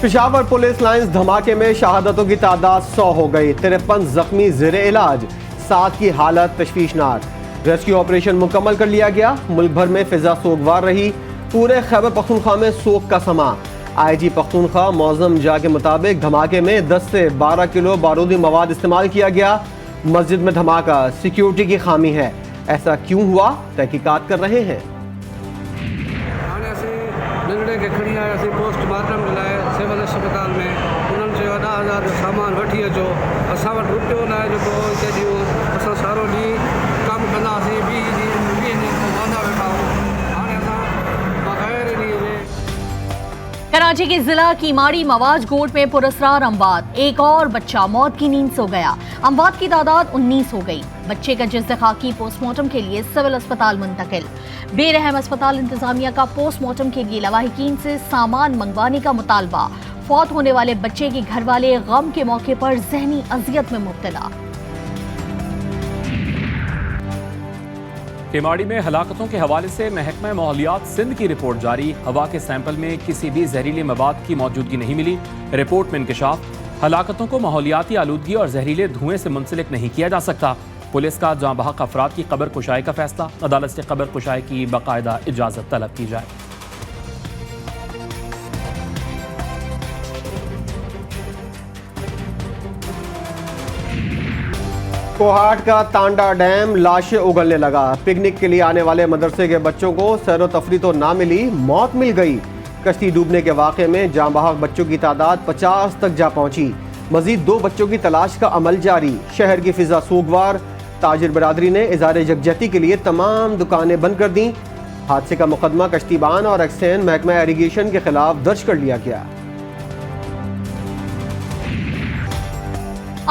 Peshawar police lines धमाके में शहादतों की तादाद 100 हो गई। 53 जख्मी जेर इलाज, 7 की हालत तशवीशनाक। रेस्क्यू ऑपरेशन मुकम्मल कर लिया गया। मुल्क भर में फिजा सोगवार रही। पूरे खैबर पख्तूनख्वा में सोग का समा। IG पख्तूनख्वा मौजम जा के मुताबिक धमाके में 10 से 12 किलो बारूदी मवाद इस्तेमाल किया गया। मस्जिद में धमाका, सिक्योरिटी की खामी है। ऐसा क्यों हुआ, तहकीकात कर रहे हैं। पोस्टमार्टम लाइ सिविल अस्पताल में उन्होंने चयो 10,000 जो सामान वठी अचो। असां वटि रुपयो न आहे जेको हिते ॾियूं। असां सारो ॾींहुं कमु कंदासीं, 20 ॾींहं वांदा वेठा आहियूं। हाणे असां बग़ैर ॾींहं कराची के जिला कीमाड़ी मवाज गोट में पुरस्कार अमवात, एक और बच्चा मौत की नींद सो गया। अमवात की तादाद 19 हो गई। बच्चे का जिस्म खाकी पोस्टमार्टम के लिए सिविल अस्पताल मुंतकिल। बेरहम अस्पताल इंतजामिया का पोस्टमार्टम के लिए लवाहिकीन से सामान मंगवाने का मुतालबा। फौत होने वाले बच्चे के घर वाले गम के मौके पर जहनी अजियत में मुब्तला। केमाड़ी में हलाकतों के हवाले से महकमा माहौलियात सिंध की रिपोर्ट जारी। हवा के सैंपल में किसी भी जहरीले मवाद की मौजूदगी नहीं मिली। रिपोर्ट में इंकशाफ, हलाकतों को माहौलियाती आलूदगी और जहरीले धुएं से मुंसलिक नहीं किया जा सकता। पुलिस का जाँ बहक अफराद की कब्र कुशाई का फैसला। अदालत से कब्र कुशाई की बाकायदा इजाज़त तलब की जाए। कोहाट का तांडा डैम लाशें उगलने लगा। पिकनिक के लिए आने वाले मदरसे के बच्चों को सैर तफरी तो ना मिली, मौत मिल गई। कश्ती डूबने के वाक़े में जाँ बहक बच्चों की तादाद 50 तक जा पहुंची। मजीद 2 बच्चों की तलाश का अमल जारी। शहर की फिजा सोगवार। ताजिर बरादरी ने इज़ारे यकजहती के लिए तमाम दुकानें बंद कर दी। हादसे का मुकदमा कश्तीबान और एक्सचेंज महकमा इरिगेशन के खिलाफ दर्ज कर लिया गया।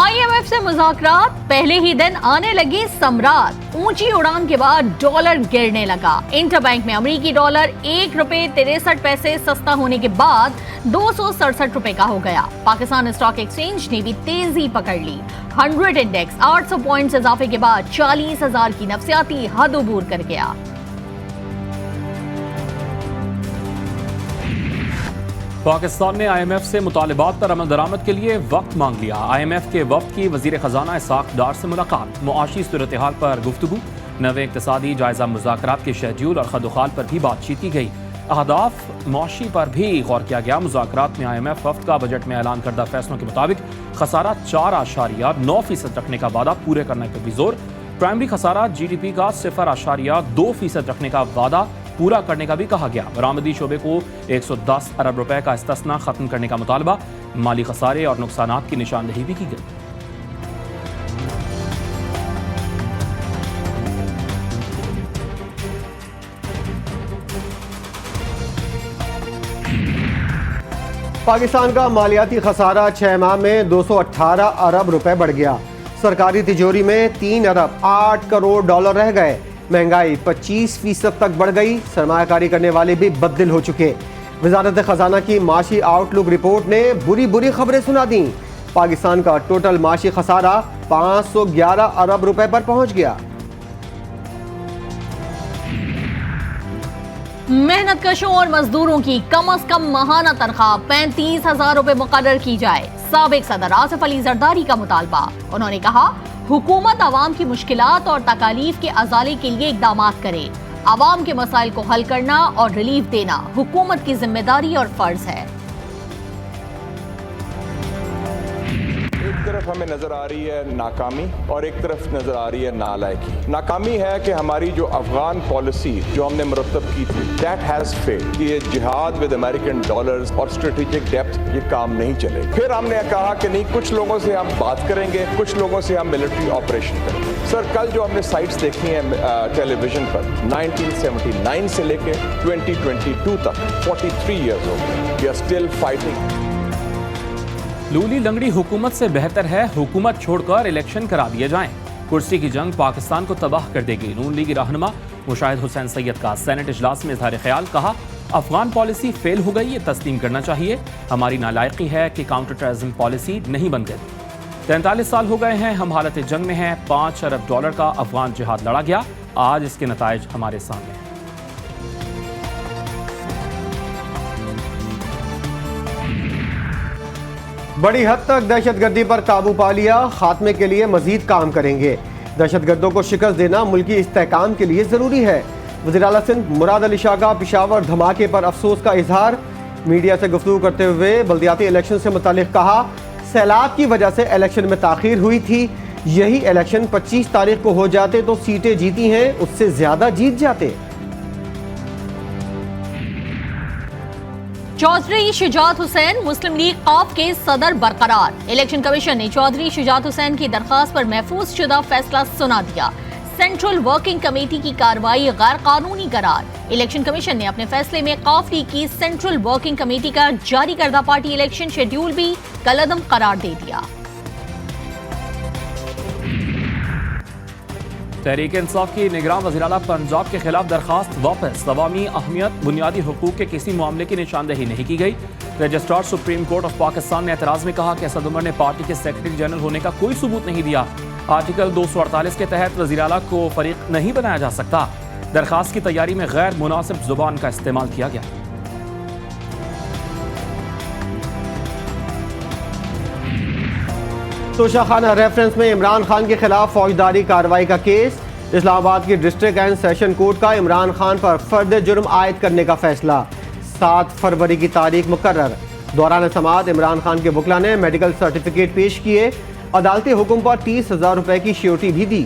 IMF से मुज़ाकरात, पहले ही दिन आने लगी सम्राट। ऊंची उड़ान के बाद डॉलर गिरने लगा। इंटरबैंक में अमेरिकी डॉलर ₹1.63 सस्ता होने के बाद 267 रुपए का हो गया। पाकिस्तान स्टॉक एक्सचेंज ने भी तेजी पकड़ ली। 100 इंडेक्स 800 पॉइंट्स इजाफे के बाद 40,000 की नफसियाती हद अबूर कर गया। पाकिस्तान ने IMF से मुतालिबात पर अमल दरामद के लिए वक्त मांग लिया। IMF के वफ्द की वजीर खजाना इसाक डार से मुलाकात। मुआशी सूरत हाल पर गुफ्तगू। नवे इक्तसादी जायजा मुज़ाकरात के शेड्यूल और खदोखाल पर भी बातचीत की गई। अहदाफ मुआशी पर भी गौर किया गया। मुज़ाकरात में IMF वफ्द का बजट में ऐलान करदा फैसलों के मुताबिक खसारा 4.9% रखने का वादा पूरे करने पर भी जोर। प्राइमरी खसारा GDP का 0.2% रखने का वादा पूरा करने का भी कहा गया। बरामदी शोबे को 110 अरब रुपए का इस्तिस्ना खत्म करने का मुतालबा। माली खसारे और नुकसानात की निशानदेही भी की गई। पाकिस्तान का मालियाती खसारा 6 माह में 218 अरब रुपए बढ़ गया। सरकारी तिजोरी में 3 अरब 8 करोड़ डॉलर रह गए। महंगाई 25% तक बढ़ गई। सरमायाकारी करने वाले भी बददिल हो चुके। वजारत खजाना की माशी आउटलुक रिपोर्ट ने बुरी बुरी खबरें सुना दी। पाकिस्तान का टोटल माशी खसारा 511 अरब रुपए पर पहुंच गया। मेहनत कशों और मजदूरों की कम से कम माहाना तनख्वाह 35,000 रुपए मुकर्रर की जाए। साबिक सदर आसिफ अली जरदारी का मुतालबा। उन्होंने कहा, हुकूमत आवाम की मुश्किलात और तकालीफ के अजाले के लिए इक़दामात करे। आवाम के मसाइल को हल करना और रिलीफ देना हुकूमत की जिम्मेदारी और फर्ज है। एक तरफ हमें नजर आ रही है नाकामी और एक तरफ नजर आ रही है नालायकी। नाकामी है कि हमारी जो अफगान पॉलिसी जो हमने मुरतब की थी, दैट हैज फेल्ड। कि ये जिहाद विद अमेरिकन डॉलर्स और स्ट्रेटेजिक डेप्थ ये काम नहीं चले। फिर हमने कहा कि नहीं, कुछ लोगों से हम बात करेंगे, कुछ लोगों से हम मिलिट्री ऑपरेशन करेंगे। सर, कल जो हमने साइट्स देखी हैं टेलीविजन पर, 1979 से लेके 2022 तक 43 ईयर्स हो गए। We are still fighting. लूली लंगड़ी हुकूमत से बेहतर है हुकूमत छोड़कर इलेक्शन करा दिए जाएं। कुर्सी की जंग पाकिस्तान को तबाह कर देगी। नून लीगी रहनुमा मुशाहिद हुसैन सैयद का सेनेट इजलास में इजहार ख्याल। कहा, अफगान पॉलिसी फेल हो गई, ये तस्लीम करना चाहिए। हमारी नालायकी है कि काउंटर टेररिज्म पॉलिसी नहीं बन गई। 43 साल हो गए हैं, हम हालत जंग में हैं। 5 अरब डॉलर का अफगान जिहाद लड़ा गया। आज इसके नताइज हमारे सामने हैं। बड़ी हद तक दहशतगर्दी पर काबू पा लिया, खात्मे के लिए मजीद काम करेंगे। दहशतगर्दों को शिकस्त देना मुल्की इस्तेहकाम के लिए जरूरी है। वज़ीर आला सिंध मुराद अली शाह का पेशावर धमाके पर अफसोस का इजहार। मीडिया से गुफ्तगू करते हुए बल्दियाती इलेक्शन से मुतालिक कहा, सैलाब की वजह से इलेक्शन में ताखीर हुई थी। यही इलेक्शन 25 तारीख को हो जाते तो सीटें जीती हैं उससे ज्यादा जीत जाते। चौधरी शुजात हुसैन मुस्लिम लीग कौफ के सदर बरकरार। इलेक्शन कमीशन ने चौधरी शुजात हुसैन की दरखास्त पर महफूज शुदा फैसला सुना दिया। सेंट्रल वर्किंग कमेटी की कार्रवाई गैर कानूनी करार। इलेक्शन कमीशन ने अपने फैसले में कौफ लीग की सेंट्रल वर्किंग कमेटी का जारी करदा पार्टी इलेक्शन शेड्यूल भी कलअदम करार दे दिया। तहरीक इंसाफ की निगरान वज़ीर-ए-आला पंजाब के खिलाफ दरखास्त वापस। अवामी अहमियत बुनियादी हुकूक के किसी मामले की निशानदेही नहीं की गई। Registrar supreme court of Pakistan ने एतराज़ में कहा कि असद उमर ने पार्टी के सेक्रेटरी जनरल होने का कोई सबूत नहीं दिया। आर्टिकल 248 के तहत वज़ीर-ए-आला को फरीक नहीं बनाया जा सकता। दरखास्त की तैयारी में गैर मुनासिब जुबान का इस्तेमाल किया गया। तोशाखाना रेफरेंस में इमरान खान के खिलाफ फौजदारी कार्रवाई का केस। इस्लामाबाद की डिस्ट्रिक्ट एंड सेशन कोर्ट का इमरान खान पर फर्द जुर्म आयद करने का फैसला। 7 फरवरी की तारीख मुकर्रर। दौरान समाअत इमरान खान के वकला ने मेडिकल सर्टिफिकेट पेश किए। अदालती हुक्म पर 30,000 रुपए की श्योरिटी भी दी।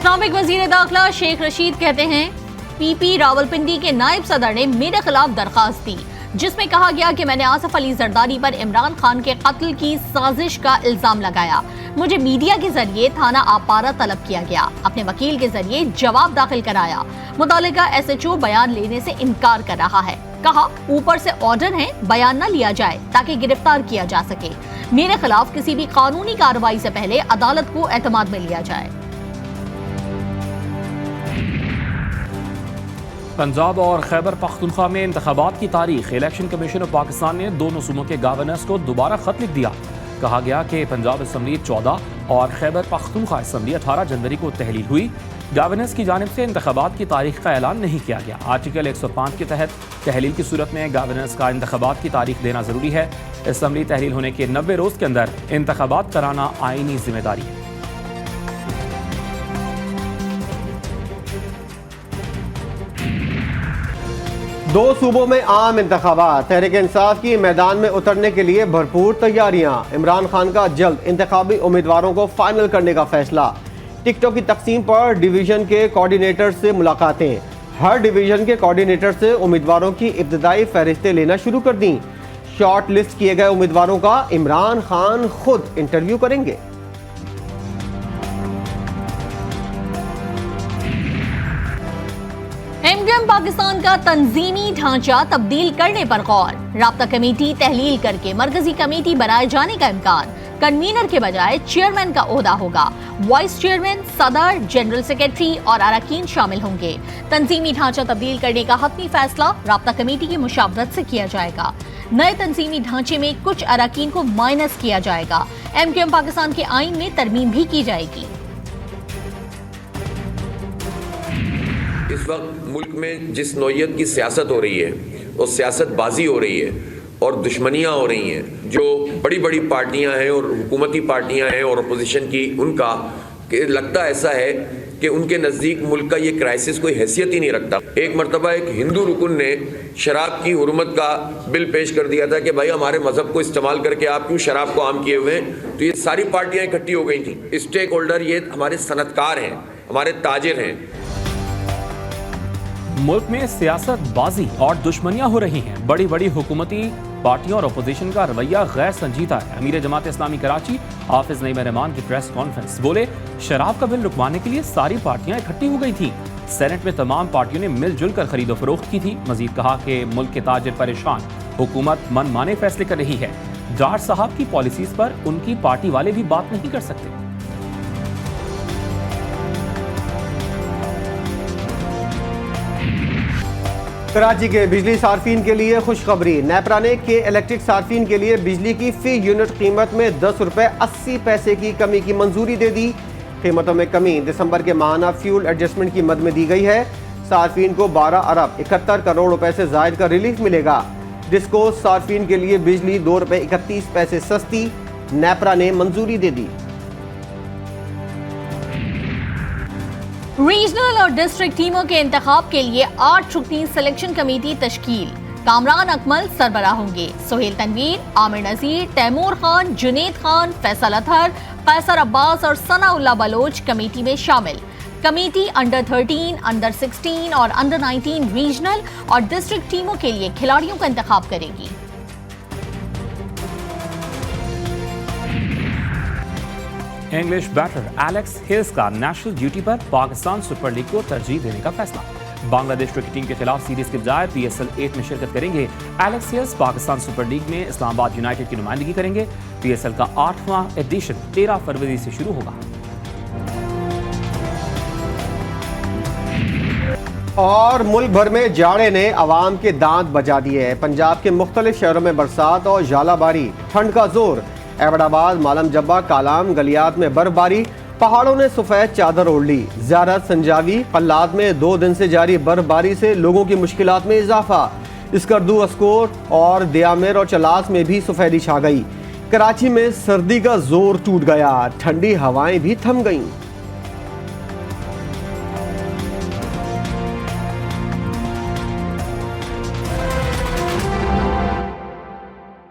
साबिक वजीर दाखिला शेख रशीद कहते हैं, पीपी रावलपिंडी के नायब सदर ने मेरे खिलाफ दरखास्त दी जिसमें कहा गया कि मैंने आसिफ अली जरदारी पर इमरान खान के कत्ल की साजिश का इल्जाम लगाया। मुझे मीडिया के जरिए थाना आपारा तलब किया गया। अपने वकील के जरिए जवाब दाखिल कराया। मुतालिका SHO बयान लेने से इनकार कर रहा है। कहा, ऊपर से ऑर्डर है, बयान न लिया जाए ताकि गिरफ्तार किया जा सके। मेरे खिलाफ किसी भी कानूनी कार्रवाई से पहले अदालत को एतमाद में लिया जाए। पंजाब और खैबर पख्तूनख्वा में इंतखाबात की तारीख। इलेक्शन कमीशन ऑफ पाकिस्तान ने दोनों सूबों के गवर्नर्स को दोबारा खत लिख दिया। कहा गया कि पंजाब असम्बली 14 और खैबर पख्तूनख्वा असम्बली 18 जनवरी को तहलील हुई। गवर्नर्स की जानिब से इंतखाबात की तारीख का ऐलान नहीं किया गया। आर्टिकल 105 के तहत तहलील की सूरत में गवर्नर्स का इंतखाबात की तारीख देना जरूरी है। असम्बली तहलील होने के 90 रोज के अंदर इंतखाबात कराना आईनी जिम्मेदारी है। दो सूबों में आम इंतखाबात। तहरीक इंसाफ की मैदान में उतरने के लिए भरपूर तैयारियां। इमरान खान का जल्द इंतखाबी उम्मीदवारों को फाइनल करने का फैसला। टिकटों की तकसीम पर डिवीजन के कोऑर्डिनेटर से मुलाकातें। हर डिवीजन के कोऑर्डिनेटर से उम्मीदवारों की इब्तदाई फहरिस्तें लेना शुरू कर दी। शॉर्ट लिस्ट किए गए उम्मीदवारों का इमरान खान खुद इंटरव्यू करेंगे। MQM पाकिस्तान का तंजीमी ढांचा तब्दील करने पर गौर। राब्ता कमेटी तहलील करके मरकजी कमेटी बनाए जाने का इम्कान। कन्वीनर के बजाय चेयरमैन का ओहदा होगा। वाइस चेयरमैन, सदर, जनरल सेक्रेटरी और अरकान शामिल होंगे। तंजीमी ढांचा तब्दील करने का हतमी फैसला राब्ता कमेटी की मुशावरत से किया जाएगा। नए तंजीमी ढांचे में कुछ अरकान को माइनस किया जाएगा। MQM पाकिस्तान के आइन में तरमीम भी की जाएगी। इस वक्त मुल्क में जिस नौइयत की सियासत हो रही है वो सियासतबाजी हो रही है और दुश्मनियाँ हो रही हैं। जो बड़ी बड़ी पार्टियां हैं और हुकूमती पार्टियां हैं और अपोजिशन की, उनका लगता ऐसा है कि उनके नज़दीक मुल्क का ये क्राइसिस कोई हैसियत ही नहीं रखता। एक मरतबा एक हिंदू रुकन ने शराब की हुर्मत का बिल पेश कर दिया था कि भाई हमारे मजहब को इस्तेमाल करके आप क्यों शराब को आम किए हुए हैं। तो ये सारी पार्टियां इकट्ठी हो गई थी। स्टेक होल्डर ये हमारे सनतकार हैं, हमारे ताजिर हैं। मुल्क में सियासतबाजी और दुश्मनियां हो रही हैं। बड़ी बड़ी हुकूमती पार्टियों और अपोजिशन का रवैया गैर संजीदा है। अमीर जमात इस्लामी कराची हाफिज नईम रहमान की प्रेस कॉन्फ्रेंस। बोले, शराब का बिल रुकवाने के लिए सारी पार्टियां इकट्ठी हो गई थी। सेनेट में तमाम पार्टियों ने मिलजुल कर खरीदो फरोख्त की थी। मजीद कहा कि मुल्क के ताजिर परेशान, हुकूमत मनमाने फैसले कर रही है। जाट साहब की पॉलिसीज पर उनकी पार्टी वाले भी बात नहीं कर सकते। कराची के बिजली सार्फिन के लिए खुशखबरी। नेपरा ने के इलेक्ट्रिक सार्फिन के लिए बिजली की फी यूनिट कीमत में 10 रुपए 80 पैसे की कमी की मंजूरी दे दी। कीमतों में कमी दिसंबर के माहाना फ्यूल एडजस्टमेंट की मद में दी गई है। सार्फिन को 12 अरब 71 करोड़ रुपए से जायद का रिलीफ मिलेगा। डिस्को सार्फिन के लिए बिजली 2 रुपए 31 पैसे सस्ती, नेपरा ने मंजूरी दे दी। रीजनल और डिस्ट्रिक्ट टीमों के इंतखाब के लिए 8 रुकनी सिलेक्शन कमेटी तश्कील। कामरान अकमल सरबराह होंगे। सुहेल तनवीर, आमिर नजीर, तैमूर खान, जुनेद खान, फैसल अतहर, कैसर अब्बास और सनाउल्लाह बलोच कमेटी में शामिल। कमेटी अंडर 13, अंडर 16 और अंडर 19 रीजनल और डिस्ट्रिक्ट टीमों के लिए खिलाड़ियों का इंतखाब करेगी। इंग्लिश बैटर एलेक्स हिल्स का नेशनल ड्यूटी पर पाकिस्तान सुपर लीग को तरजीह देने का फैसला। बांग्लादेश क्रिकेट टीम के खिलाफ सीरीज के बजाय PSL 8 में शिरकत करेंगे। Alex Hales Pakistan super league में इस्लामाबाद यूनाइटेड की नुमाइंदगी करेंगे। PSL का 8वां एडिशन 13 फरवरी से शुरू होगा। और मुल्क भर में जाड़े ने आवाम के दांत बजा दिए हैं। पंजाब के मुख्तलिफ शहरों में बरसात और झालाबारी, ठंड का जोर। एबटाबाद, मालम जब्बा, कालाम, गलियात में बर्फबारी, पहाड़ों ने सफेद चादर ओढ़ ली। ज़ियारत संजावी, पल्लाद में 2 दिन से जारी बर्फबारी से लोगों की मुश्किलात में इजाफा। स्कर्दू, अस्कोर और दियामिर और चलास में भी सफेदी छा गई। कराची में सर्दी का जोर टूट गया, ठंडी हवाएं भी थम गईं।